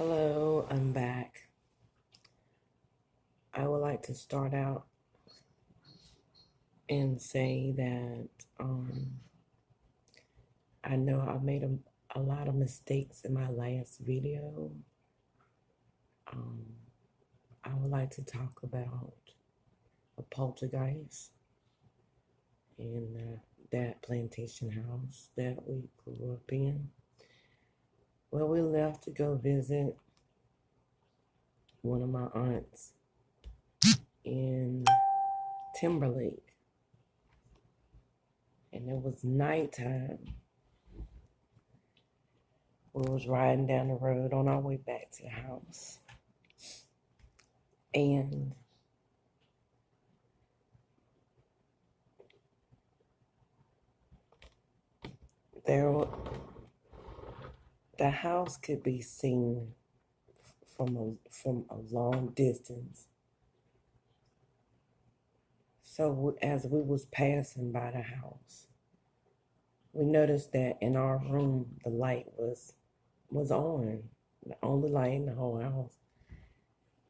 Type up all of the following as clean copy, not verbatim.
Hello, I'm back. I would like to start out and say that I know I made a lot of mistakes in my last video. Um, I would like to talk about a poltergeist in that plantation house that we grew up in. Well, we left to go visit one of my aunts in Timberlake, and it was nighttime. We was riding down the road on our way back to the house. And there, the house could be seen from a long distance. So as we was passing by the house, we noticed that in our room the light was on, the only light in the whole house.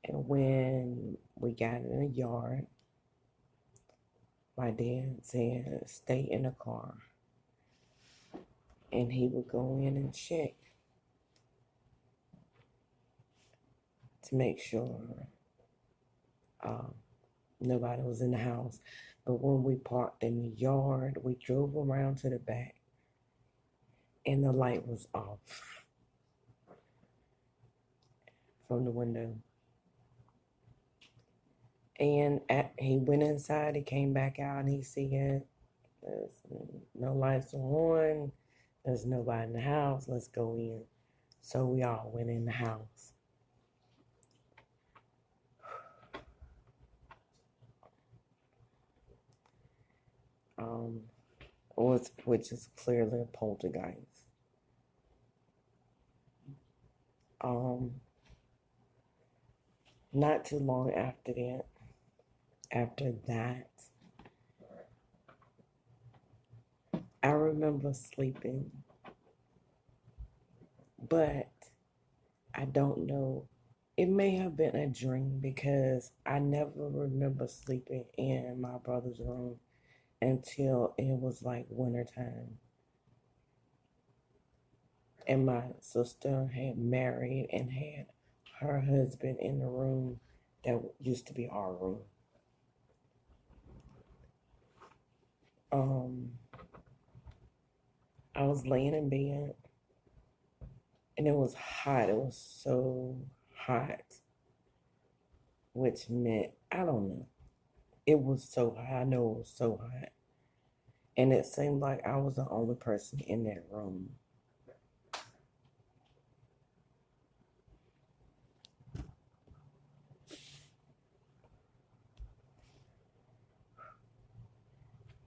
And when we got in the yard, my dad said, "Stay in the car," and he would go in and check to make sure uh, nobody was in the house. But when we parked in the yard, we drove around to the back and the light was off from the window. And he went inside, he came back out, and he said, "There's no lights on, there's nobody in the house, let's go in." So we all went in the house. Um, which is clearly a poltergeist. Um, Not too long after that, I remember sleeping, but I don't know. It may have been a dream because I never remember sleeping in my brother's room until it was like wintertime. And my sister had married and had her husband in the room that used to be our room. Um, I was laying in bed and it was hot. It was so hot, which meant, I don't know. It was so hot. I know it was so hot. And it seemed like I was the only person in that room.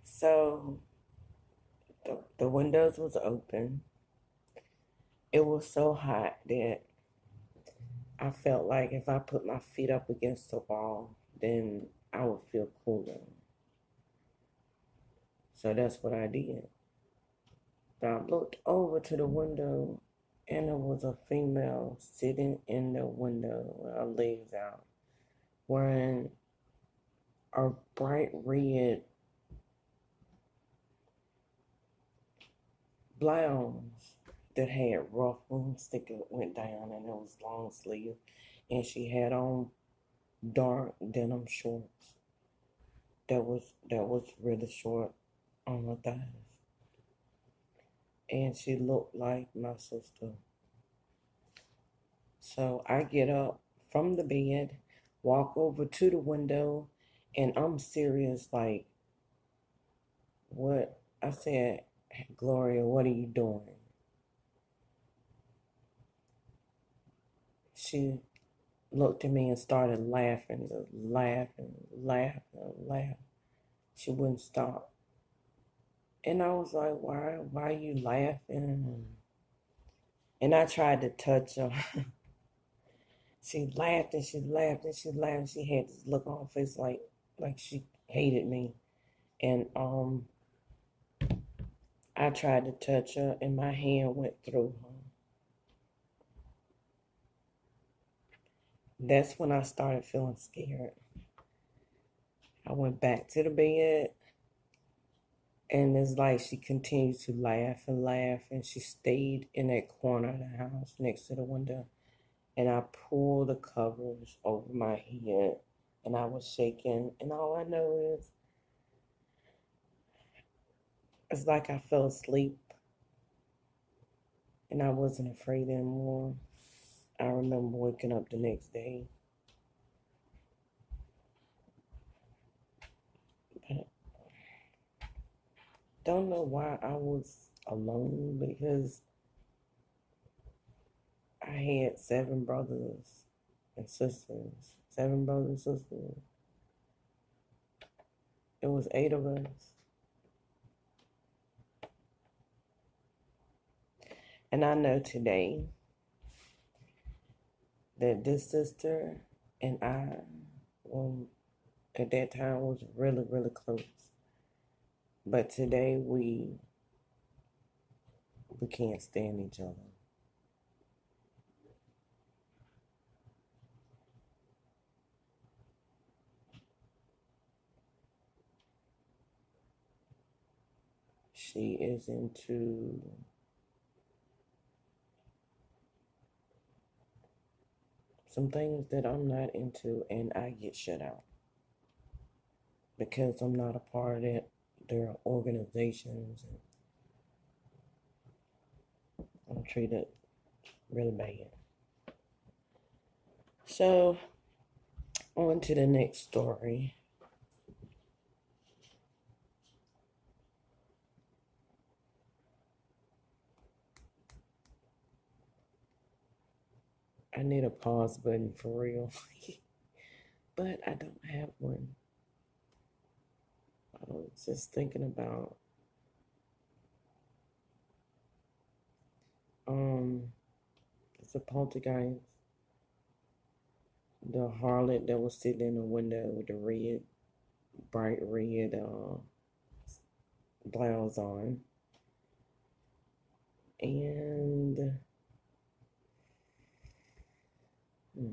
So the windows was open. It was so hot that I felt like if I put my feet up against the wall, then I would feel cooler. So that's what I did. So I looked over to the window and there was a female sitting in the window with her legs out, wearing a bright red blouse that had ruffles that went down and it was long sleeve, and she had on dark denim shorts that was really short on her thighs, and she looked like my sister. So I get up from the bed, walk over to the window, and I'm serious, like, what? I said, "Gloria, what are you doing?" She looked at me and started laughing, just laughing, laughing, laughing. She wouldn't stop. And I was like, why are you laughing? And I tried to touch her. She laughed and she laughed and she laughed. She had this look on her face like she hated me. And I tried to touch her and my hand went through her. That's when I started feeling scared. I went back to the bed, and it's like she continued to laugh and laugh, and she stayed in that corner of the house next to the window. And I pulled the covers over my head, and I was shaking, and all I know is it's like I fell asleep, and I wasn't afraid anymore. I remember waking up the next day, but don't know why I was alone because I had 7 brothers and sisters. 7 brothers and sisters. It was 8 of us. And I know today that this sister and I, well, at that time was really, really close. But today we can't stand each other. She is into some things that I'm not into, and I get shut out because I'm not a part of it. Their organizations, and I'm treated really bad. So, on to the next story. I need a pause button for real, but I don't have one. I was just thinking about um it's a poltergeist, the harlot that was sitting in the window with the bright red blouse on, and hmm,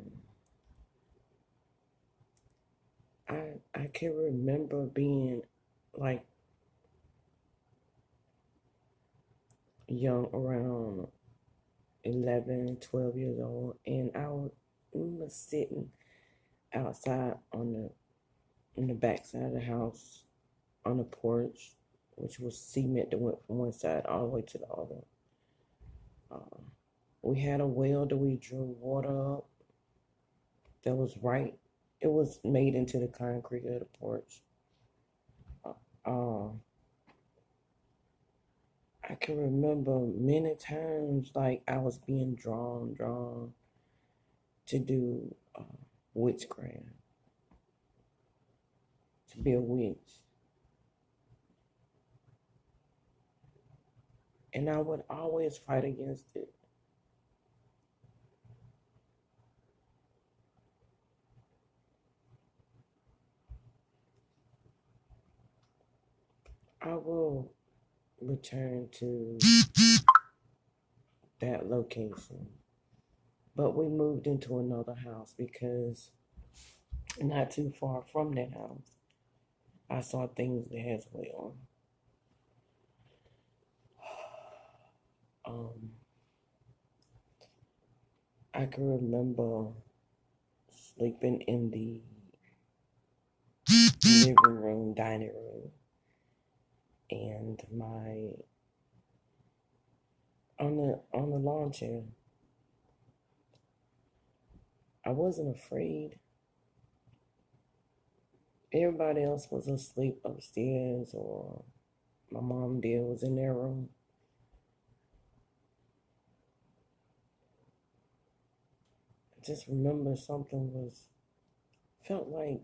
I can remember being like young, around 11, 12 years old, and I was sitting outside in the back side of the house on the porch, which was cement that went from one side all the way to the other. Uh, we had a well that we drew water up that was right. It was made into the concrete of the porch. Uh, uh, I can remember many times like I was being drawn to do witchcraft, to be a witch. And I would always fight against it. I will return to that location. But we moved into another house because not too far from that house, I saw things there as well. Um, I can remember sleeping in the living room, dining room, and my on the lawn chair. I wasn't afraid. Everybody else was asleep upstairs, or my mom and dad was in their room. I just remember something was felt like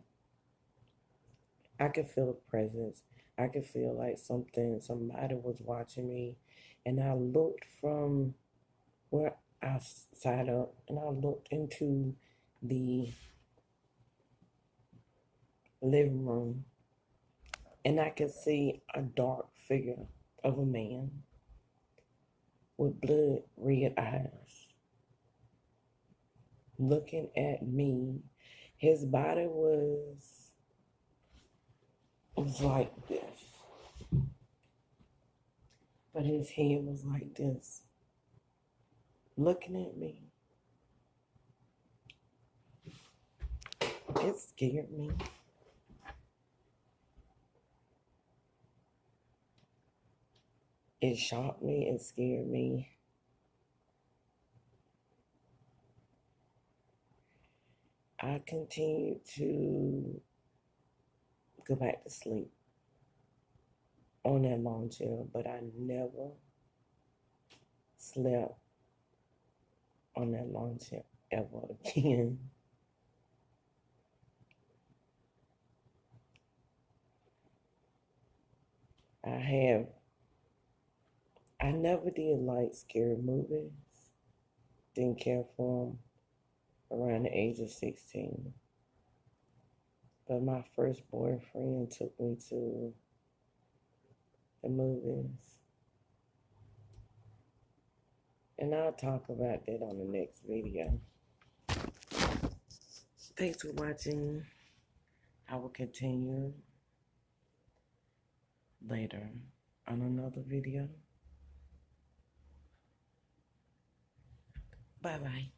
I could feel a presence. I could feel like somebody was watching me, and I looked from where I sat up, and I looked into the living room, and I could see a dark figure of a man with blood red eyes. looking at me. His body was like this, but his head was like this, looking at me. It scared me. It shocked me. It scared me. I continued to go back to sleep on that lawn chair, but I never slept on that lawn chair ever again. I never did like scary movies. Didn't care for them around the age of 16. But my first boyfriend took me to the movies. And I'll talk about that on the next video. Thanks for watching. I will continue later on another video. Bye-bye.